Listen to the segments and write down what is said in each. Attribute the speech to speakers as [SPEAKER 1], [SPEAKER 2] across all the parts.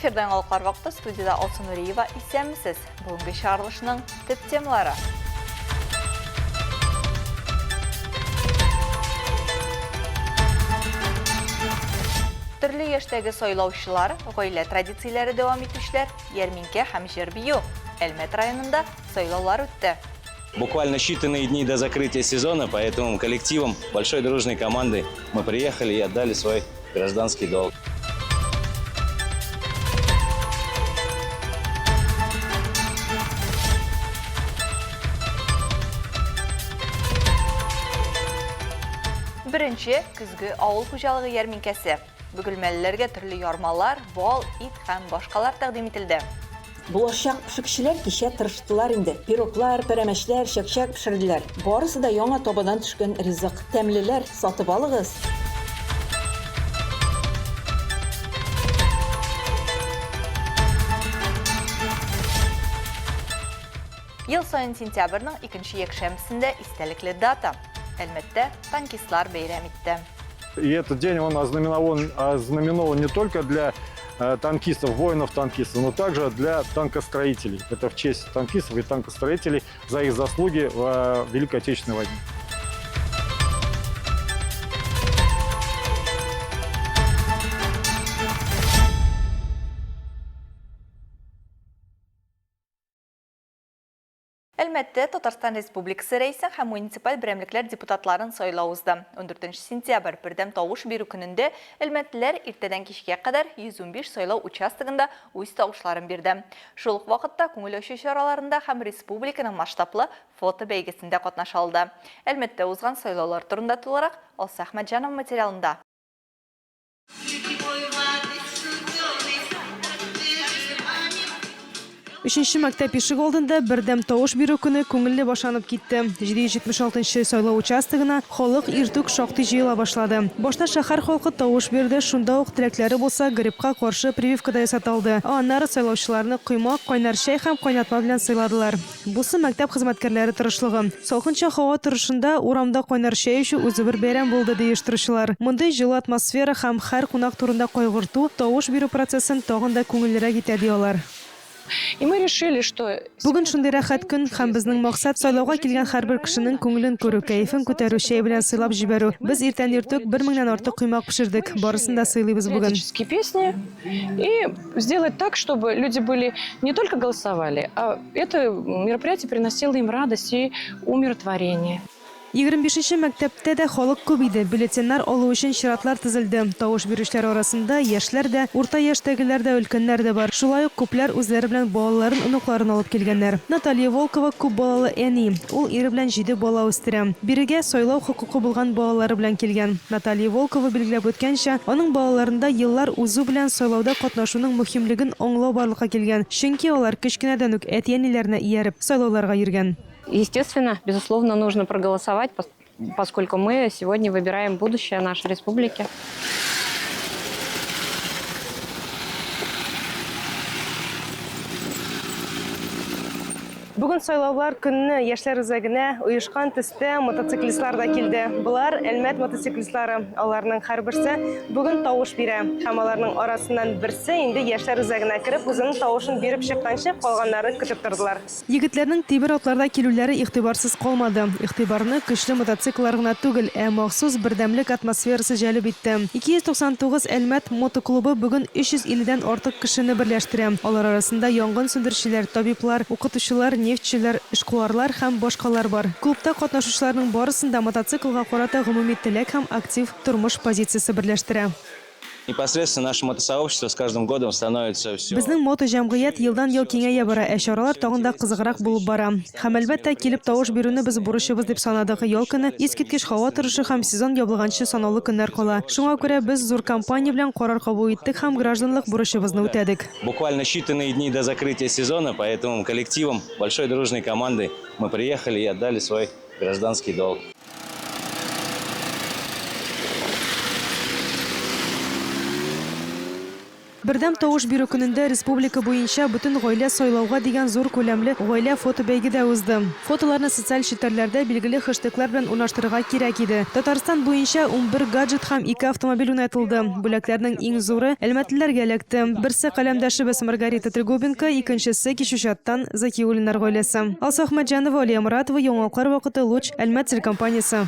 [SPEAKER 1] Эфирден алқар вақты студияда Алсын Нуриева исәмісіз. Бүгінгі шарылышының төп темалары. Түрлі ештегі сойлаушылар, ғойлә традициялары девам етушілер, Ярминке һәм Жербию, Әлмәт районында сойлаулар өтті.
[SPEAKER 2] Буквально считанные дни до закрытия сезона, поэтому коллективом большой дружной команды мы приехали и отдали свой гражданский долг.
[SPEAKER 1] Бірінші күзгі ауыл хужалығы ярминкәсе. Бүгілмәлілерге түрлі ярмалар, бал, ит һәм башқалар тәқдим етілді.
[SPEAKER 3] Bulaşık pişirikçiler kişiye tırıştılar indi. Piroklar, peremeşler, şakşak pişirdiler. Barısı da yana tobadan düşkün rızık. Temliler, satıp alığız.
[SPEAKER 1] Yıl sayın sentyabrның 2-ші екшемісінде истәліклі дата. Әлмәттә танкистлар бәйрәм итте.
[SPEAKER 4] И этот день он ознаменован не только для танкистов, воинов-танкистов, но также для танкостроителей. Это в честь танкистов и танкостроителей за их заслуги в Великой Отечественной войне.
[SPEAKER 1] Әлмәттә Татарстан Республикасы рәйсен һәм муниципаль берәмлекләр депутатларын сайлау узды. 14 сентябрь бердәм тавыш бирү көнендә Әлмәтлеләр иртәдән кичкә кадәр 115 сайлау участогында үз тавышларын бирде. Шул ук вакытта күңел ачу чараларында һәм республиканың масштаблы фото бәйгесендә катнаша алды. Әлмәттә узган сайлаулар турында тулырак Алса Әхмәтҗанов материалында.
[SPEAKER 5] Үшінші мәктәп ишек алдында бердәм тавыш бирү көне күңелле башланып китте. 776-нчы сайлау участогына халык иртүк шактый җыела башлады. Башта шәһәр халкы тавыш бирде, шунда ук теләкләре булса гриппка каршы прививкада ясатылды. Аннары сайлаучыларны коймак, кайнар чәй һәм кайнатма белән сыйладылар. Бусы мәктәп хезмәткәрләре тырышлыгы. Салкынча һава торышында урамда кайнар чәй эчү үзе бер бәйрәм булды ди оештыручылар. Мондый җылы атмосфера һәм һәр кунак турында кайгырту тавыш бирү процессын тагын да күңеллерәк итә диалар.
[SPEAKER 6] И мы решили, что
[SPEAKER 5] Бүген шундый рәхәт көн һәм безнең максат сайлауга килгән һәрбер кешенең күңелен күрү, кәефен күтәрү, чәй белән сыйлап җибәрү. Біз иртән иртүк 1000-нән артык коймак пешердек. Барысын да сыйлыйбыз бүген.
[SPEAKER 6] патриотические песни и сделать так, чтобы люди были не только голосовали, а это мероприятие приносило им радость и умиротворение.
[SPEAKER 5] 25-нче мәктәптә дә халык күп иде. Бюллетеннар алу өчен чиратлар тезелде. Тавыш бирүчеләр арасында яшьләр дә, урта яшьтәгеләр дә, өлкәннәр дә бар. Шулай ук күпләр үзләре белән балаларын, оныкларын алып килгәннәр. Наталья Волкова күп балалы әни. Ул ире белән 7 бала үстерә. Бирегә сайлау хокукы булган балалары белән килгән. Наталья Волкова билгеләп үткәнчә, аның балаларында еллар узу белән сайлауда катнашуның мөһимлеген аңлау барлыкка килгән. Чөнки алар кечкенәдән үк әти-әниләренә ияреп сайлауларга йөргән.
[SPEAKER 7] Естественно, безусловно, нужно проголосовать, поскольку мы сегодня выбираем будущее нашей республики.
[SPEAKER 5] Бүген сайлаулар көнне яшьләр үзәгенә оешкан төстә мотоциклистлар да килде. Булар Әлмәт мотоциклистлары. Аларның һәрберсе бүген тавыш бирә. Һәм аларның арасыннан берсе инде яшьләр үзәгенә кереп үзенең тавышын биреп чыкканчы калганнары көтеп тордылар. Егетләрнең тимер атларда килүләре игътибарсыз калмады. Игътибарны көчле мотоцикллар гына түгел, ә махсус бердәмлек атмосферасы җәлеп итте. 299 Әлмәт мотоклубы бүген 350-дән артык кешене берләштерә. Алар арасында янгын сөндерүчеләр, табиблар, укытучылар, нефтчеләр, эшкуарлар һәм башкалар бар. Клубта катнашучыларның барысында мотоциклга карата гомуми теләк һәм актив тормыш позициясе берләштерә.
[SPEAKER 2] Непосредственно наше мотосообщество с каждым годом становится все...
[SPEAKER 5] Безнең мото җәмгыять елдан ел киңәя бара, ә чаралар тагын да кызыграк булып бара. Һәм әлбәттә килеп тавыш бирүне без бурычыбыз дип санадык. Ял көне искиткеч һава торышы һәм сезон ябылганчы санаулы көннәр кала. Шуңа күрә без зур кампания белән карар кабул иттек һәм гражданлык бурычыбызны үтәдек.
[SPEAKER 2] Буквально считанные дни до закрытия сезона, поэтому коллективом большой дружной команды мы приехали и отдали свой гражданский долг.
[SPEAKER 5] Бердәм тавыш бирү көнендә республика буенча бүтән гаилә сайлауга дигән зур күләмле гаилә фото бәйге дә узды. Фотоларны социаль челтәрләрдә билгеле хэштеглар белән урнаштырырга кирәк иде. Татарстан буенча 11 гаджет һәм 2 автомобиль уйнатылды. Бүләкләрнең иң зуры әлмәтлеләргә эләкте. Берсе каләмдәшебез Маргарита Трегубенко, икенчесе Кишүчаттан Закиуллиннар гаиләсе. Алса Ахмәтҗанова, Алия Моратова, Яңалыклар вакыты, Луч, Әлмәт телекомпаниясе.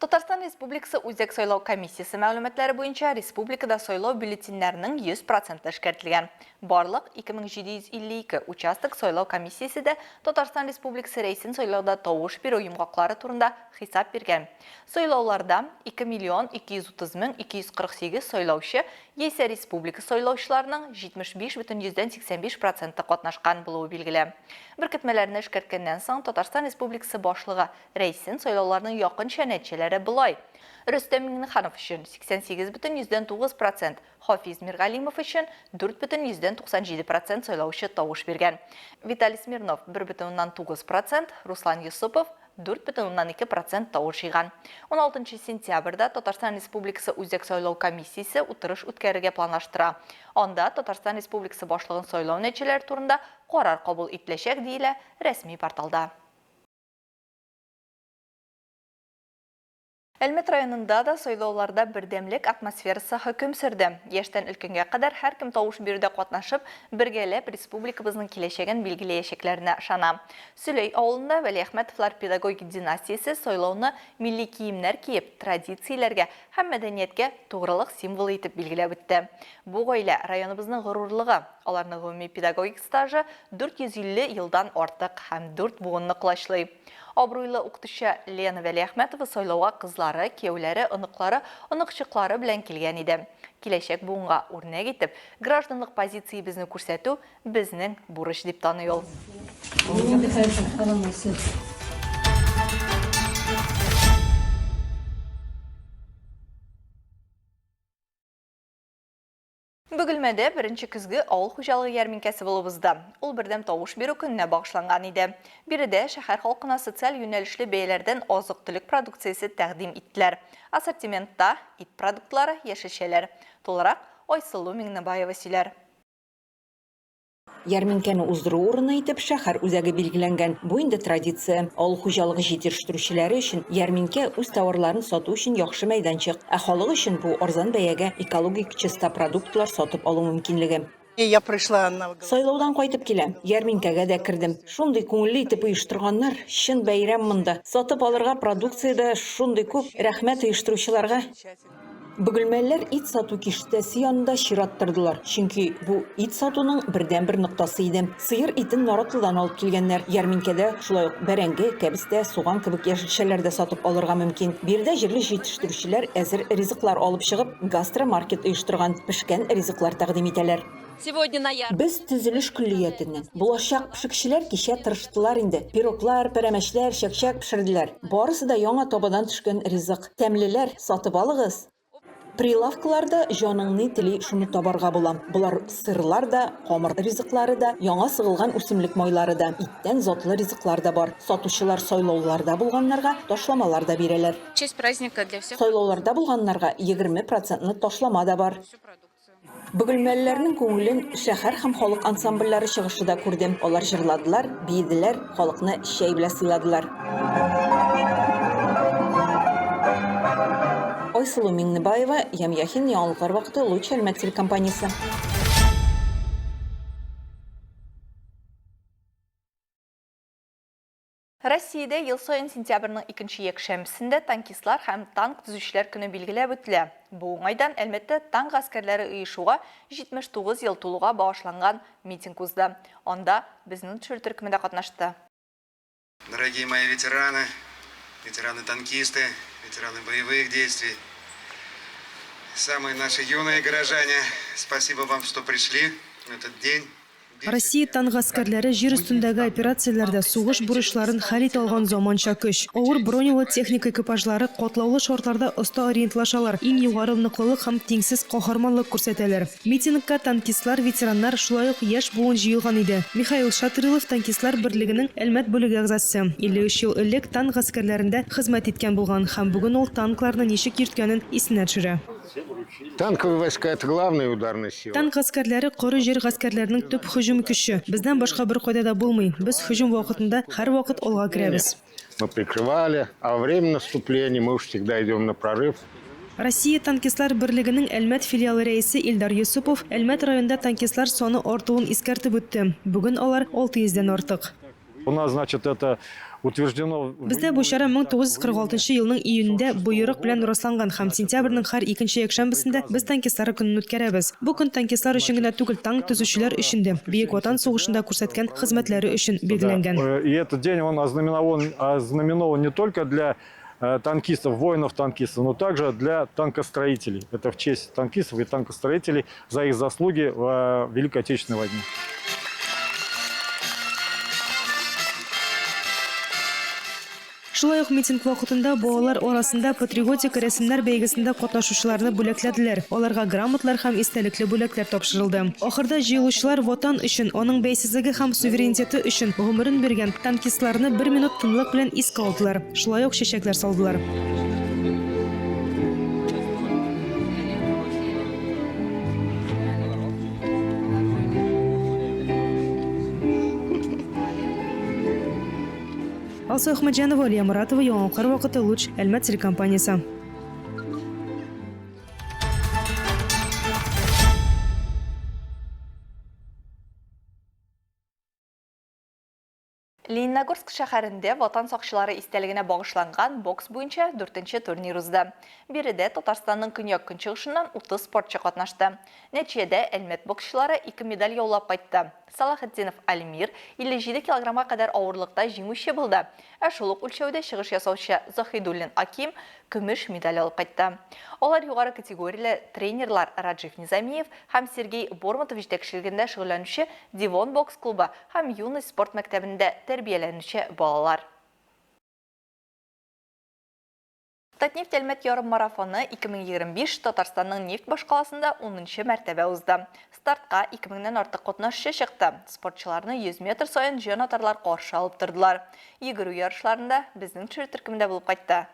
[SPEAKER 1] Татарстан Республикасы Үзәк сайлау комиссиясы мәгълүматлары буенча республикада сайлау бюллетеннәренең 100% эшкәртелгән. Барлык 2752 участок сайлау комиссиясе Татарстан Республикасы рәисен сайлауда тавыш бирү йомгаклары турында хисап биргән. Сайлауларда 2,230,248 сайлаучы яисә республика сайлаучыларының 75,85% катнашкан булуы билгеле. Беркетмәләрне эшкәрткәннән соң Татарстан Республикасы башлыгы рәисен сайлауларның якынча нәтиҗәләре булай. Рөстәм Миңнеханов өчен 88,9%, Хафиз Миргалимов өчен 4,97% сайлаучы тавыш биргән. Виталий Смирнов 1,9%, Руслан Юсупов 4,2% тавыш җыйган. 16 сентябрьдә Татарстан Республикасы Үзәк сайлау комиссиясе утырыш үткәрергә планлаштыра. Анда Татарстан Республикасы башлыгын сайлау нәтиҗәләре турында карар кабул ителәчәк диелә рәсми порталда. Әлмәт районында да сайлауларда бердәмлек атмосферасы хөкем сөрде. Яшьтән өлкәнгә кадәр һәркем тавыш бирүдә катнашып, бергәләп республикабызның киләчәген билгеләячәкләренә ышана. Сүлей авылында Вәлиәхмәтовлар педагогик династиясе сайлауны милли киемнәр киеп, традицияләргә һәм мәдәнияткә тугрылык символы итеп билгеләп үтте. Бу гаилә районыбызның горурлыгы. Аларның гомуми педагогик стажы 450 елдан артык һәм 4 буынны кулачлый. Абруйлы укытучы Лена Вәлиәхмәтова сайлауга кызлары, кияүләре, оныклары, оныкчыклары белән килгән иде. Киләчәк буынга үрнәк итеп, гражданлык позициябезне күрсәтү безнең бурыч дип таный ул. Бөгелмәдә беренче көзге авыл хуҗалыгы ярминкәсе булып узды. Ул бердәм тавыш бирү көненә багышланган иде. Биредә шәһәр халкына социаль юнәлешле бәяләрдән азык-төлек продукциясе тәкъдим иттеләр. Ассортиментта ит продуктлары, яшелчәләр. Тулырак Айсылу Миңнебаева сөйләр.
[SPEAKER 3] Ярминкәне уздыру урыны итеп шәһәр үзәге билгеләнгән. Бу инде традиция. Авыл хуҗалыгы җитештерүчеләре өчен ярминкә үз товарларын сату өчен яхшы мәйданчык. Ә халык өчен бу арзан бәягә экологик чиста продуктлар сатып алу мөмкинлеге.
[SPEAKER 8] Я пришла на...
[SPEAKER 3] Сайлаудан кайтып киләм. Ярминкәгә дә кердем. Шундый күңелле итеп оештырганнар, чын бәйрәм монда. Сатып алырга продукциядә шундый күп. Рәхмәт оештыручыларга. Бөгелмәләр ит сату киштәсе янында чираттырдылар. Чөнки бу ит сатуның бердән-бер ноктасы иде. Сыер итен Наратлыдан алып килгәннәр. Ярминкәдә шулай ук бәрәңге, кәбестә, суган кебек яшелчәләр дә сатып алырга мөмкин. Биредә җирле җитештерүчеләр әзер ризыклар алып чыгып, гастромаркет оештырган пешкән ризыклар тәкъдим итәләр. Без төзелеш күллиятеннән булачак пешекчеләр кичә тырыштылар инде. Пироглар, пәрәмәчләр, чәкчәк пешерделәр. Барысы да яңа табадан төшкән ризык. Тәмлеләр, сатып алыгыз. Прилавкаларда җаныңны тели шуны табарга була. Булар сырлар да, камыр ризыклары да, яңа сыгылган үсемлек майлары да, иттән затлы ризыклар да бар. Сатучылар сайлауларда булганнарга ташламалар да бирәләр.
[SPEAKER 9] Честь праздника для всех.
[SPEAKER 3] Сайлауларда булганнарга 20% ташлама да бар. Бөгелмәлеләрнең күңелен шәһәр һәм халык ансамбльләре чыгышында күрдем. Алар җырладылар, биеделәр, халыкны чәй белән сыйладылар. Айсылу Миңнебаева, Ямьяхин, Яңалыклар вакыты, Луч, Әлмәт телекомпаниясе.
[SPEAKER 1] Россиядә ел саен сентябрьнең 2нче якшәмбесендә танкистлар һәм танк төзүчеләр көне билгеләп үтелә. Бу уңайдан Әлмәттә танк гаскәрләре оешуга 79 ел тулуга багышланган митинг узды. Анда безнең төшерү төркемендә катнашты.
[SPEAKER 10] Дорогие мои ветераны, ветераны-танкисты, ветераны боевых действий, самые наши юные горожане, спасибо вам, что пришли в этот день,
[SPEAKER 5] Россия танк гаскәрләре җир өстендәге операцияләрдә сугыш бурычларын хәл итә алган заманча көч. Авыр бронелы техника экипажлары катлаулы шартларда оста ориентлашалар, иң югары ныклылык һәм тиңсез каһарманлык күрсәтәләр. Митингка танкистлар, ветераннар, шулай ук яшь буын җыелган иде. Михаил Шатырылов танкистлар берлегенең Әлмәт бүлеге әгъзасы. 53 ел элек танк гаскәрләрендә хезмәт иткән булган һәм бүген ул танкларны ничек йөрткәнен исенә төшерә.
[SPEAKER 8] Танковые войска – это главная ударная сила.
[SPEAKER 5] Танк гаскәрләре коры җир гаскәрләренең төп һөҗүм көче. Бездән башка бер кайда да булмый. Без һөҗүм вакытында һәр вакыт алга керәбез.
[SPEAKER 8] Мы прикрывали, а во время наступления мы уж всегда идем на прорыв.
[SPEAKER 5] Россия танкистлар берлегенең Әлмәт филиалы рәисе Илдар Юсупов Әлмәт районында танкистлар саны артуын искәртеп үтте. Бүген алар 600-дән артык.
[SPEAKER 4] У нас, значит, это утверждено...
[SPEAKER 5] Бездә бу чара 1946 елның июнендә боерык белән расланган һәм сентябрьнең һәр икенче якшәмбесендә без танкистлар көнен үткәрәбез. Бу көн танкистлар өчен генә түгел, танк төзүчеләр өчен дә, Бөек Ватан сугышында күрсәткән хезмәтләре өчен билгеләнгән.
[SPEAKER 4] И этот день он ознаменован не только для танкистов, воинов-танкистов, но также для танкостроителей. Это в честь танкистов и танкостроителей за их заслуги в Великой Отечественной войне.
[SPEAKER 5] Шулай ук митинг вакытында балалар арасында патриотик рәсемнәр бәйгесендә катнашучыларны бүләкләделәр. Аларга грамотлар һәм истәлекле бүләкләр тапшырылды. Ахырда җыелучылар ватан өчен, аның бәйсезлеге һәм суверенитеты өчен гомерен биргән танкистларны 1 минут тынлык белән искә алдылар. Шулай ук чәчәкләр салдылар. Алсу Ахмаджанова, Алия Муратова, Яңалкар вакыты Луч, Әлмәт телекомпаниясе.
[SPEAKER 1] Лениногорск шәһәрендә ватан сакчылары истәлегенә багышланган бокс буенча 4-нче турнир узды. Биредә Татарстанның көньяк көнчыгышыннан 30 спортчы катнашты. Нәтиҗәдә Әлмәт боксчылары 2 медаль яулап кайтты. Салахетдинов Альмир 57 килограммга кадәр авырлыкта җиңүче булды. Ә шул ук үлчәүдә чыгыш ясаучы Захидуллин Аким көмеш медаль алып кайтты. Алар югары категорияле тренерлар Раджив Низамиев һәм Сергей Бормотов җитәкчелегендә шөгыльләнүче Дивон бокс клубы һәм Юность спорт мәктәбендә тәрбияләнүче балалар. Татнефть Әлмәт ярым марафоны 2025 Татарстанның нефть башкаласында 10-нчы мәртәбә узды. Стартка 2000-нән артык катнашучы чыкты. Спортчыларны 100 метр саен җан-атарлар каршы алып тордылар. Йөгерү ярышларында безнең төшер төркемдә булып кайтты.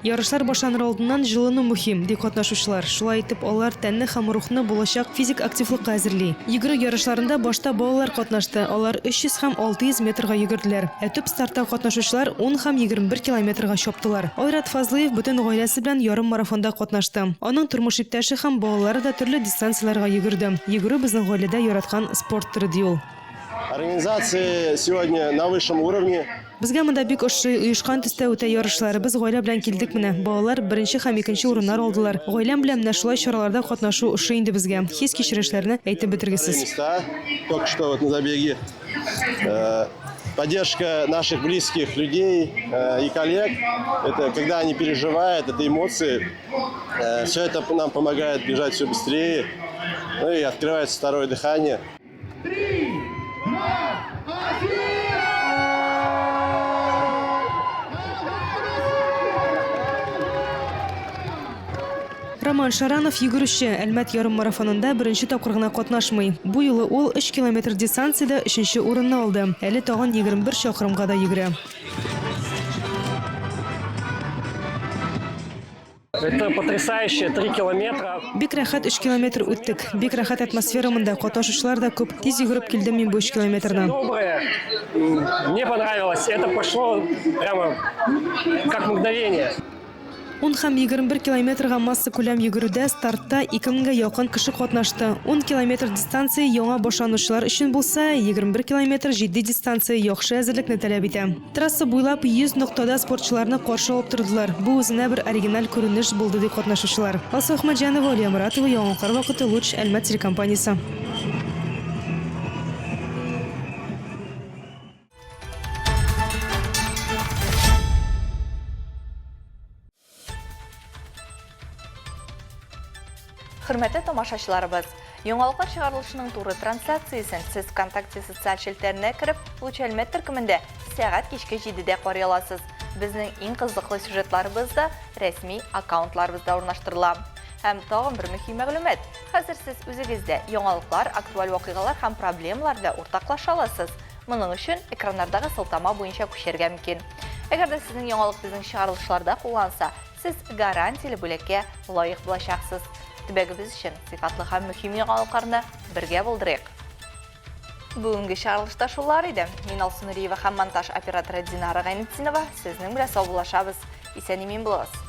[SPEAKER 5] Ярышлар башланыр алдыннан җылыну мөһим, ди катнашучылар. Шулай итеп, алар тәнне һәм рухны булачак физик активлыкка әзерли. Йөгерү ярышларында башта балалар катнашты. Алар 300 һәм 600 метрга йөгерделәр. Төп стартта катнашучылар 10 һәм 21 километрга чаптылар. Айрат Фазлыев бөтен гаиләсе белән ярым марафонда катнашты. Аның тормыш иптәше һәм балалары да төрле дистанцияларга йөгерде. Йөгерү безнең гаиләдә яраткан спорт түры ди ул.
[SPEAKER 9] Организация сегодня на высшем уровне.
[SPEAKER 5] Безгә монда бик ошый оешкан төстә үтә ярышлары. Без гаилә белән килдек менә. Балалар 1-нче һәм 2-нче урыннар алдылар. Гаиләм белән менә шулай чараларда катнашу ошый инде безгә. Хис кичерешләрне әйтеп бетергесез.
[SPEAKER 9] Только что вот на забеге. Поддержка наших близких людей и коллег. Это когда они переживают, это эмоции. Все это нам помогает бежать все быстрее. Ну и открывается второе дыхание.
[SPEAKER 5] Роман Шаранов йөгерүче Әлмәт ярым марафонында 1-нче тапкыр гына катнашмый. Бу юлы ул 3 километр дистанциядә 3-нче урынны алды. Әле тагын 21 чакрымга да йөгерә.
[SPEAKER 11] Это потрясающие 3 километра.
[SPEAKER 5] Бик рәхәт 3 километр үттек. Бик рәхәт атмосфера монда. Катнашучылар да күп. Тиз йөгереп килдем мин бу 3 километрны.
[SPEAKER 11] Доброе. Мне понравилось. Это пошло прямо как мгновение.
[SPEAKER 5] 10 һәм 21 километрга масса күләм йөгерүдә стартта 2000-гә якын кеше катнашты. 10 километр дистанция яңа башланучылар өчен булса, 21 километр җитди дистанция яхшы әзерлекне таләп итә. Трасса буйлап 100 ноктада спортчыларны каршы алып тордылар. Бу үзенә бер оригиналь күренеш булды ди катнашучылар. Алсу Ахмаджанова, Алия Муратова, Яңалкар вакыты Луч, Әлмәт телекомпаниясе.
[SPEAKER 1] тамашашыларыбыз. Яңалыклар чыгарылышының туры трансляциясын сіз ВКонтакте социаль шелтеріне кіріп, Луч Әлмәт төркемендә сәгать кичке 7-дә карый аласыз. Безнең иң кызыклы сюжетларыбыз да рәсми аккаунтларыбызда урнаштырыла. Һәм тагын бер мөһим мәгълүмат. Хәзер сез үзегездә яңалыклар, актуаль вакыйгалар һәм проблемаларда уртаклаша аласыз. Моның өчен экраннардагы сылтама буенча күчәргә мөмкин. Әгәр дә сезнең яңалык безнең чыгарылышларда кулланса, сез гарантияле бүләккә лаек булачаксыз. Төбәгебез өчен сыйфатлы һәм мөһим яңалыкларны бергә булдырыйк. Бүгенге чыгарылышта шулар иде. Мин Алсу Нуриева һәм монтаж операторы Динара Гайнетдинова сезнең белән сау булашабыз. Исән-имин булыгыз.